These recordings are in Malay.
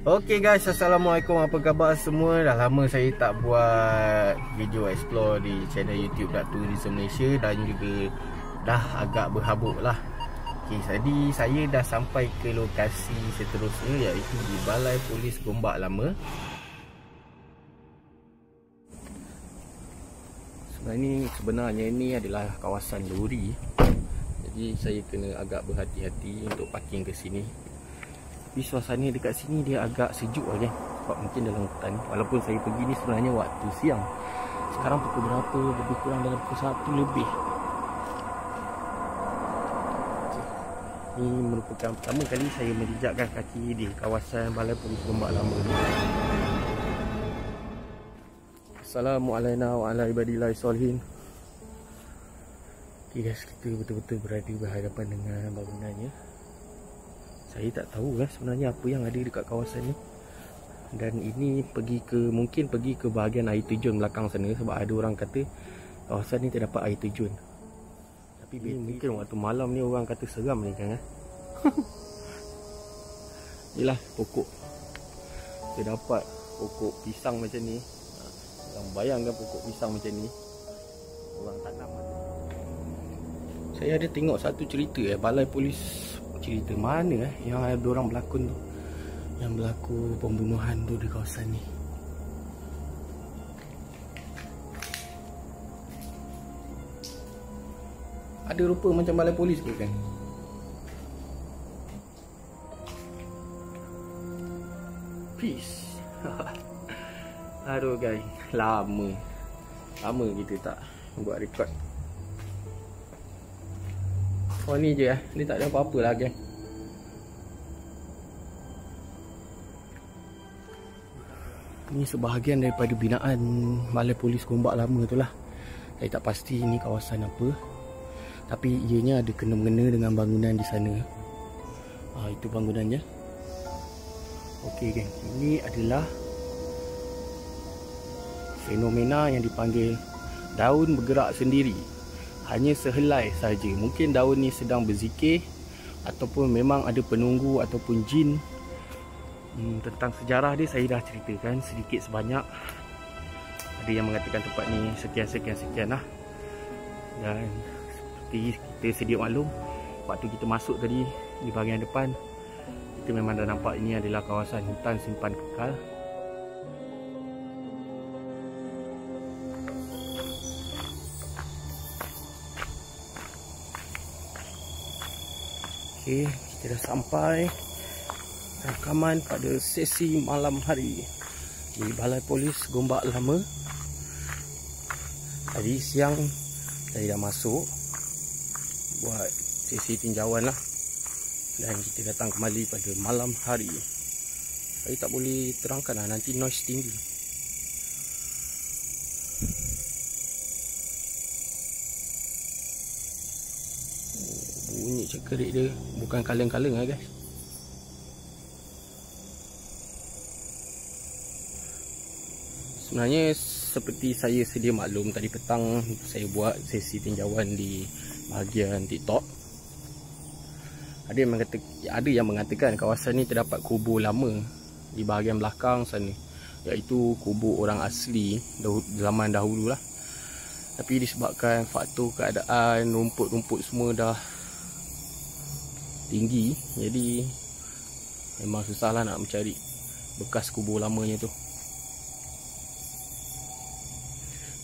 Okay guys, Assalamualaikum, apa khabar semua? Dah lama saya tak buat video explore di channel YouTube Tourism Malaysia dan juga dah agak berhabuk lah. Okay, jadi saya dah sampai ke lokasi seterusnya, iaitu di Balai Polis Gombak Lama. Sebenarnya ini adalah kawasan lori, jadi saya kena agak berhati-hati untuk parking ke sini. Tapi suasana dekat sini dia agak sejuk lah kan, sebab mungkin dalam hutan. Walaupun saya pergi ni sebenarnya waktu siang. Sekarang pukul berapa? Lebih kurang dalam pukul 1 lebih. Ini merupakan pertama kali saya menjejakkan kaki di kawasan Balai Polis Gombak Lama ni. Assalamualaikum warahmatullahi wabarakatuh. Okay guys, kita betul-betul berada berhadapan dengan bangunannya. Saya tak tahu lah sebenarnya apa yang ada dekat kawasan ni. Dan ini mungkin pergi ke bahagian air terjun belakang sana, sebab ada orang kata kawasan ni terdapat air terjun. Tapi mungkin waktu malam ni orang kata seram ni kan. Inilah pokok. Terdapat pokok pisang macam ni. Yang bayangkan pokok pisang macam ni orang tanam. Saya ada tengok satu cerita Balai Polis, cerita mana yang ada orang berlakon tu, yang berlaku pembunuhan tu di kawasan ni. Ada rupa macam balai polis ke kan? Peace. Aduh guys, lama kita tak buat rekod. Oh ni je ni tak ada apa-apa lah geng. Ni sebahagian daripada binaan Balai Polis Gombak Lama tu lah. Saya tak pasti ni kawasan apa, tapi ianya ada kena-mengena dengan bangunan di sana. Itu bangunannya. Okey geng, ini adalah fenomena yang dipanggil daun bergerak sendiri. Hanya sehelai saja. Mungkin daun ni sedang berzikir, ataupun memang ada penunggu ataupun jin. Tentang sejarah dia saya dah ceritakan sedikit sebanyak. Ada yang mengatakan tempat ni sekian lah. Dan seperti kita sedia maklum, waktu kita masuk tadi di bahagian depan, kita memang dah nampak ini adalah kawasan hutan simpan kekal. Okay, kita dah sampai rakaman pada sesi malam hari di Balai Polis Gombak Lama. Tadi siang saya dah masuk buat sesi tinjauan lah, dan kita datang kembali pada malam hari. Saya tak boleh terangkan lah, nanti noise tinggi. Bunyi cekerik dia bukan kaleng-kaleng lah guys. Sebenarnya seperti saya sedia maklum, tadi petang saya buat sesi tinjauan di bahagian TikTok. Ada yang mengatakan kawasan ni terdapat kubur lama di bahagian belakang sana, iaitu kubur orang asli zaman dahulu lah. Tapi disebabkan faktor keadaan rumput-rumput semua dah tinggi, jadi memang susah lah nak mencari bekas kubur lamanya tu.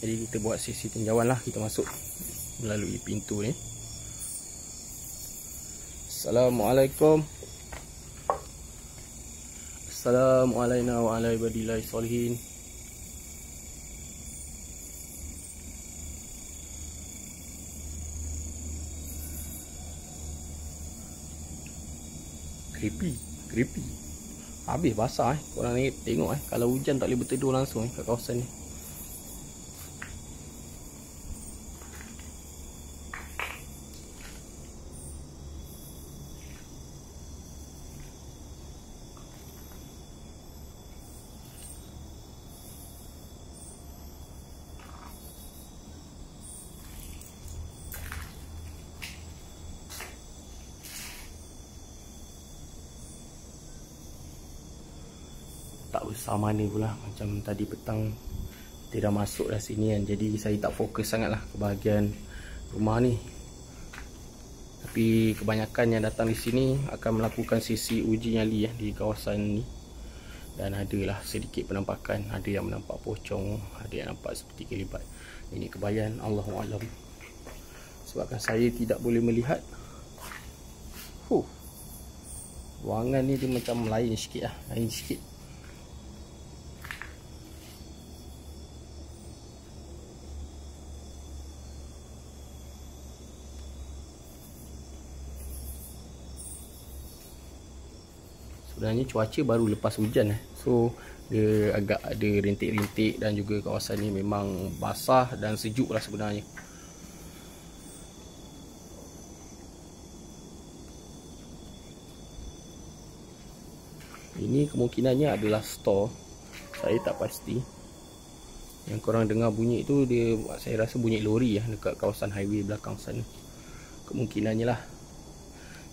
Jadi kita buat sesi tinjauan lah. Kita masuk melalui pintu ni. Assalamualaikum. Assalamualaikum warahmatullahi wabarakatuh. Creepy. Habis basah korang ni tengok kalau hujan tak boleh berteduh langsung kat kawasan ni. sebesar mana pula. Macam tadi petang kita dah masuk dah sini kan, jadi saya tak fokus sangat lah ke bahagian rumah ni. Tapi kebanyakan yang datang di sini akan melakukan sesi uji nyali di kawasan ni. Dan adalah sedikit penampakan, ada yang menampak pocong, ada yang nampak seperti kelibat. Ini kebayan, Allahualam. Sebabkan saya tidak boleh melihat. Ruangan ni dia macam lain sikit lah, lain sikit. Sebenarnya cuaca baru lepas hujan so dia agak ada rintik-rintik, dan juga kawasan ni memang basah dan sejuk lah sebenarnya. Ini kemungkinannya adalah store, saya tak pasti. Yang korang dengar bunyi tu dia, saya rasa bunyi lori dekat kawasan highway belakang sana. Kemungkinannya lah.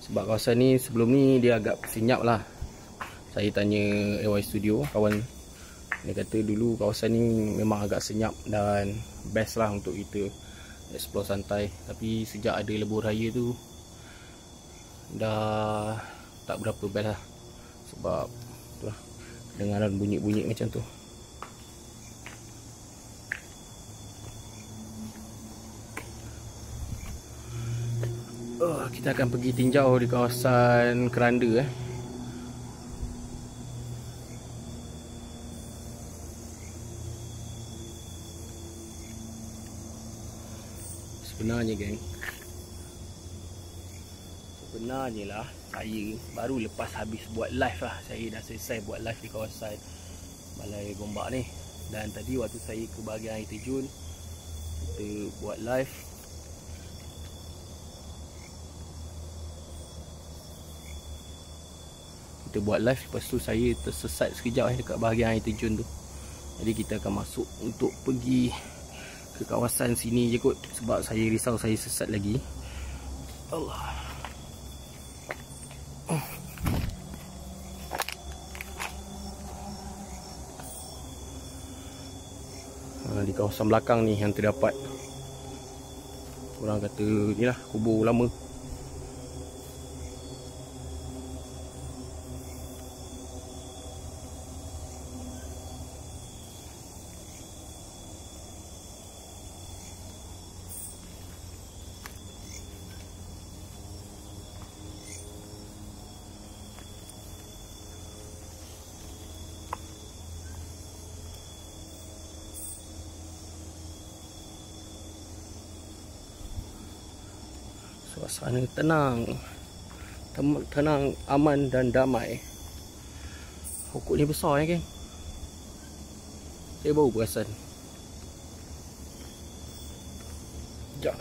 Sebab kawasan ni sebelum ni dia agak senyap lah. Saya tanya AY Studio, kawan, dia kata dulu kawasan ni memang agak senyap dan best lah untuk kita explore santai. Tapi sejak ada lebuh raya tu dah tak berapa best lah. Sebab tu lah, dengaran bunyi-bunyi macam tu. Kita akan pergi tinjau di kawasan keranda Sebenarnya geng, sebenarnya lah saya baru lepas habis buat live lah. Saya dah selesai buat live di kawasan Balai Gombak ni. Dan tadi waktu saya ke bahagian air terjun, kita buat live. Kita buat live, lepas tu saya tersesat sekejap dekat bahagian air terjun tu. Jadi kita akan masuk untuk pergi ke kawasan sini je kot, sebab saya risau saya sesat lagi. Allah. Di kawasan belakang ni yang terdapat, orang kata ni lah kubur lama. Suasana tenang, tenang, aman dan damai. Pokok ni besar geng. Saya baru perasan. Sekejap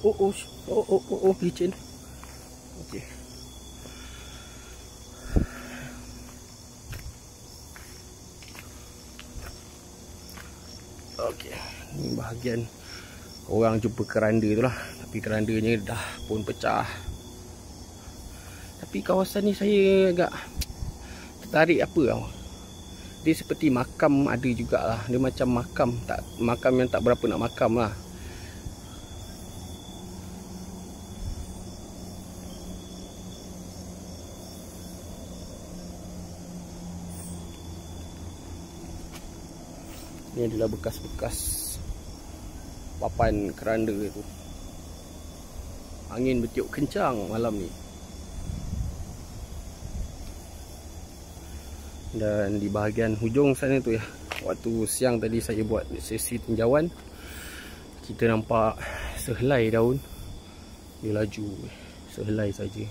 Oh, licin. Okey. Okey, ni bahagian orang jumpa keranda tu lah. Tapi kerandanya dah pun pecah. Tapi kawasan ni saya agak tertarik apa tau. Dia seperti makam ada jugalah. Dia macam makam, tak makam yang tak berapa nak makam lah. Ini adalah bekas-bekas papan keranda itu. Angin bertiup kencang malam ni. Dan di bahagian hujung sana tu waktu siang tadi saya buat sesi tinjauan, kita nampak sehelai daun. Dia laju sehelai saja.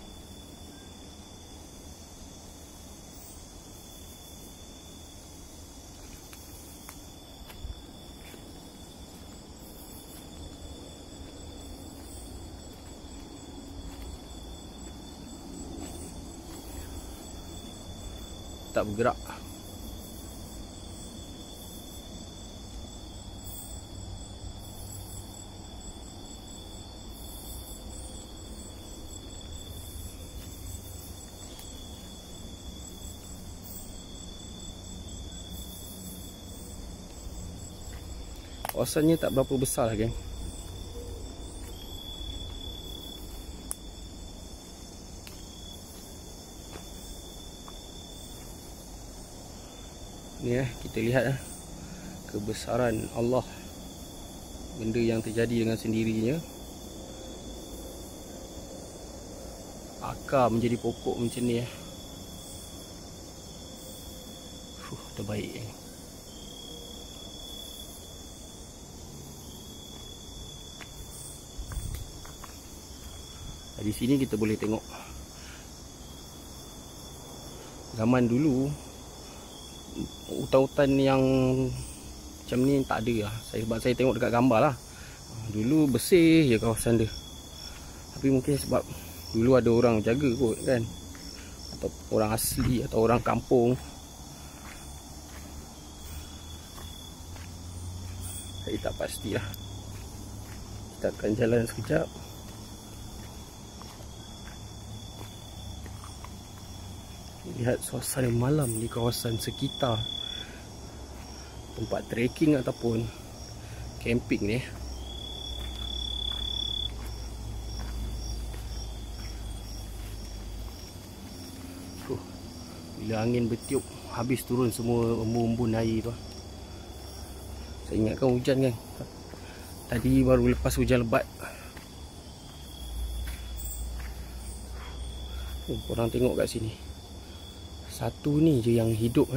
Tak bergerak. Kawasannya tak berapa besar lah, geng. Ni kita lihat kebesaran Allah. Benda yang terjadi dengan sendirinya. Akar menjadi pokok macam ni. Terbaik. Di sini kita boleh tengok zaman dulu hutan-hutan yang macam ni tak ada lah. Sebab saya tengok dekat gambar lah, dulu bersih je kawasan dia. Tapi mungkin sebab dulu ada orang jaga kot kan, atau orang asli atau orang kampung. Saya tak pastilah. Kita akan jalan sekejap. Lihat suasana malam di kawasan sekitar tempat trekking ataupun camping ni. Bila angin bertiup, habis turun semua embun-embun air tu. Saya ingatkan hujan kan. Tadi baru lepas hujan lebat. Korang tengok kat sini. Satu ni je yang hidup.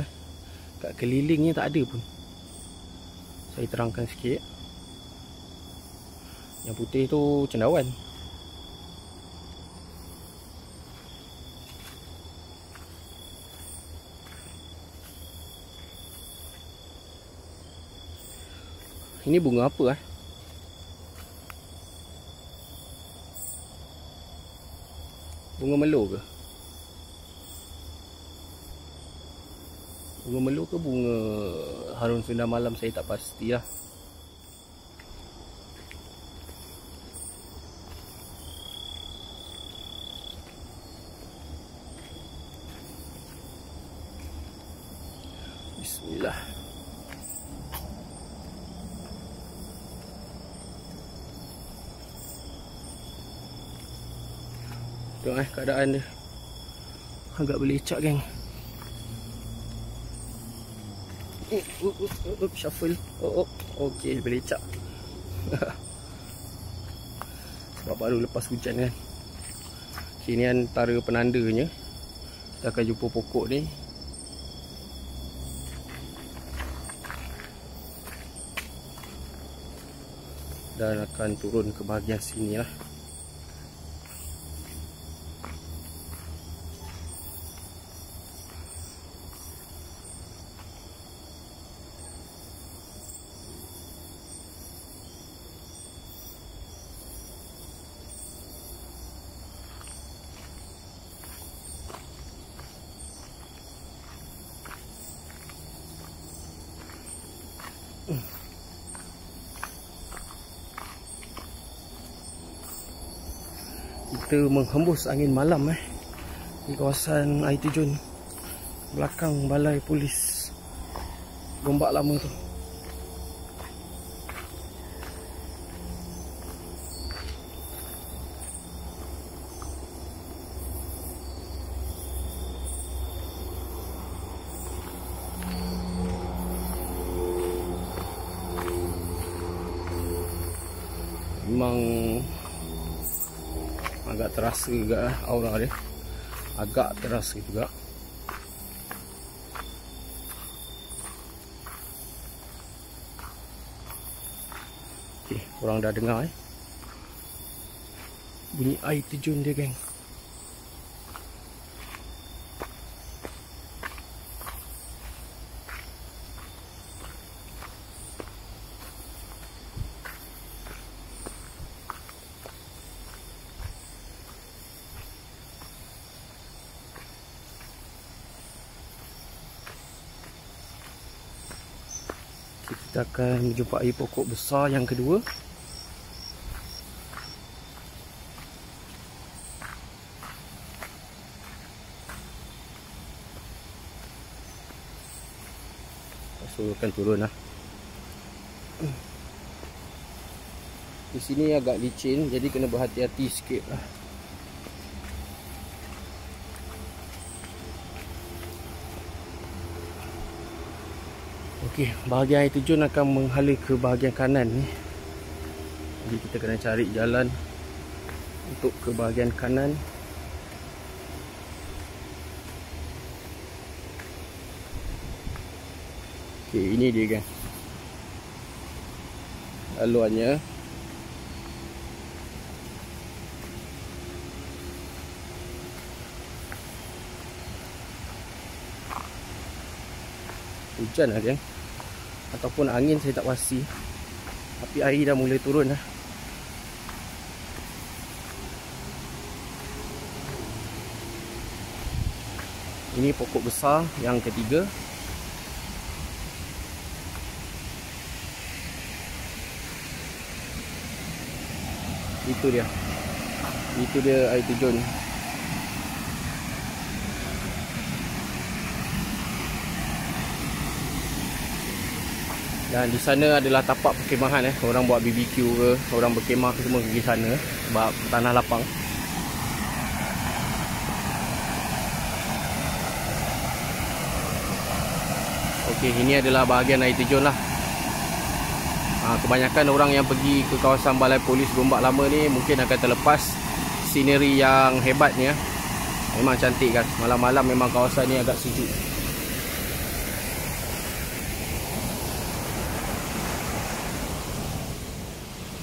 Kat kelilingnya tak ada pun. Saya terangkan sikit. Yang putih tu cendawan. Ini bunga apa? Bunga melo ke? Bunga melo ke bunga harum sundar malam, saya tak pasti lah. Bismillah. Tengok keadaan dia. Agak belecak, geng. Shuffle. Okey, belecak. Sebab baru lepas hujan kan. Ini antara penandanya. Kita akan jumpa pokok ni. Dan akan turun ke bahagian sini lah. Kita menghembus angin malam di kawasan air terjun belakang balai polis Gombak Lama tu. Memang agak terasa juga aura dia. Agak terasa juga. Okey, korang dah dengar bunyi air terjun dia, geng. Kita akan menjumpai pokok besar yang kedua. So akan turun lah. Di sini agak licin, jadi kena berhati-hati sikit lah. Okey, bahagian air terjun akan menghala ke bahagian kanan ni. Jadi kita kena cari jalan untuk ke bahagian kanan. Okey, ini dia kan laluannya. Hujan lah kan, ataupun angin saya tak pasti. Tapi air dah mula turun lah. Ini pokok besar yang ketiga. Itu dia. Itu dia air terjun. Dan di sana adalah tapak perkemahan Orang buat BBQ ke, orang berkemah ke, semua pergi sana sebab tanah lapang. Okey, ini adalah bahagian air terjun lah. Kebanyakan orang yang pergi ke kawasan Balai Polis Gombak Lama ni mungkin akan terlepas scenery yang hebatnya. Memang cantik kan. Malam-malam memang kawasan ni agak sejuk.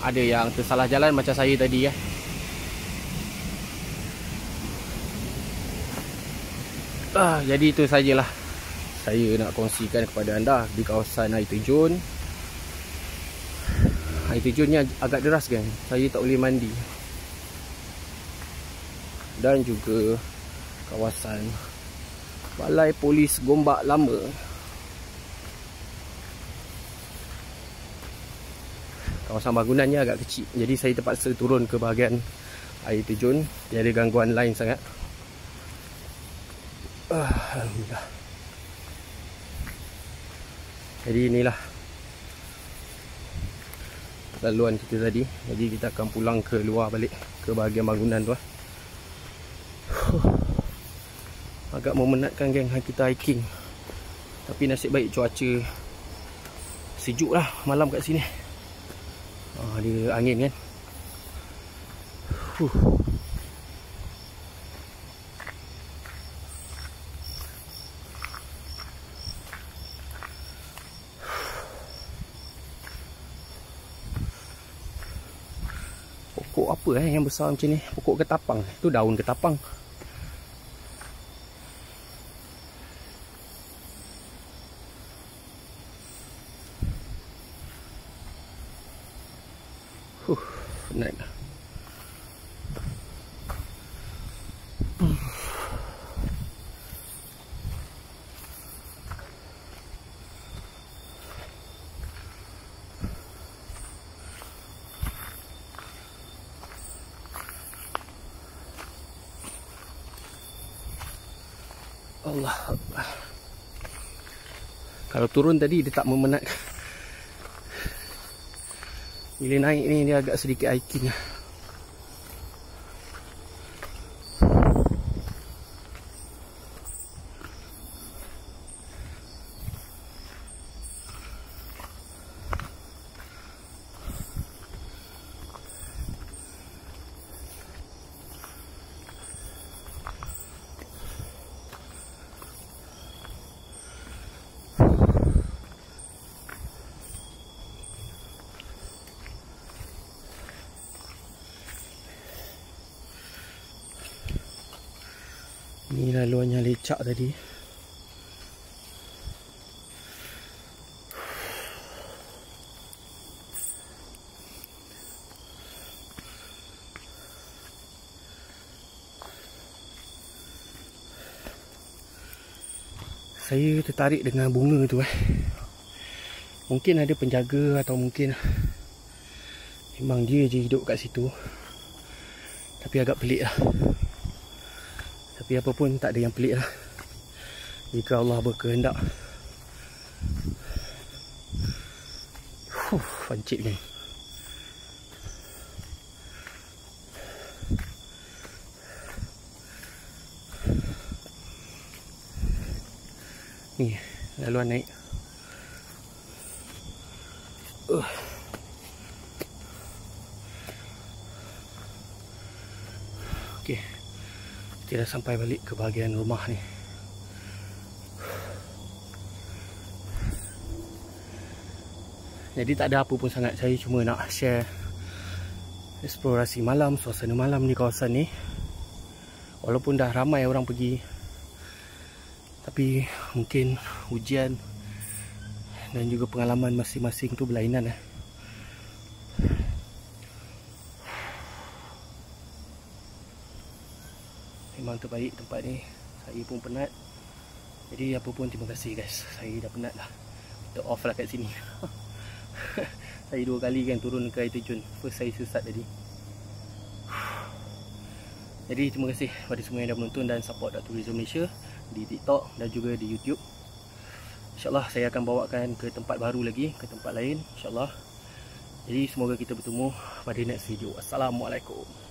Ada yang tersalah jalan macam saya tadi ya. Jadi itu sajalah saya nak kongsikan kepada anda di kawasan air terjun. Air terjunnya agak deras kan. Saya tak boleh mandi. Dan juga kawasan Balai Polis Gombak Lama. Kawasan bangunannya agak kecil, jadi saya terpaksa turun ke bahagian air terjun. Tiada gangguan lain sangat. Alhamdulillah. Jadi inilah laluan kita tadi. Jadi kita akan pulang ke luar balik, ke bahagian bangunan tu. Agak memenatkan geng kita hiking. Tapi nasib baik cuaca sejuk lah malam kat sini. Ada angin kan. Pokok apa yang besar macam ni? Pokok ketapang. Tu daun ketapang. Penat lah. Allah Allah. Kalau turun tadi dia tak memenatkan. Bila naik ni dia agak sedikit hiking lah. Ni laluannya lecak tadi. Saya tertarik dengan bunga tu Mungkin ada penjaga atau mungkin memang dia je hidup kat situ. Tapi agak pelik lah. Tapi apa pun tak ada yang pelik lah, jika Allah berkehendak. Pancit ni. Ni laluan naik. Okey. Kita dah sampai balik ke bahagian rumah ni. Jadi tak ada apa pun sangat, saya cuma nak share eksplorasi malam, suasana malam di kawasan ni. Walaupun dah ramai orang pergi, tapi mungkin hujan dan juga pengalaman masing-masing tu berlainan. Memang terbaik tempat ni. Saya pun penat. Jadi apa pun terima kasih guys. Saya dah penat lah. Kita off lah kat sini. Saya 2 kali kan turun ke air terjun. First saya sesat tadi. Jadi terima kasih kepada semua yang dah menonton dan support Datuk Tourism Malaysia di TikTok dan juga di YouTube. InsyaAllah saya akan bawakan ke tempat baru lagi, ke tempat lain InsyaAllah. Jadi semoga kita bertemu pada next video. Assalamualaikum.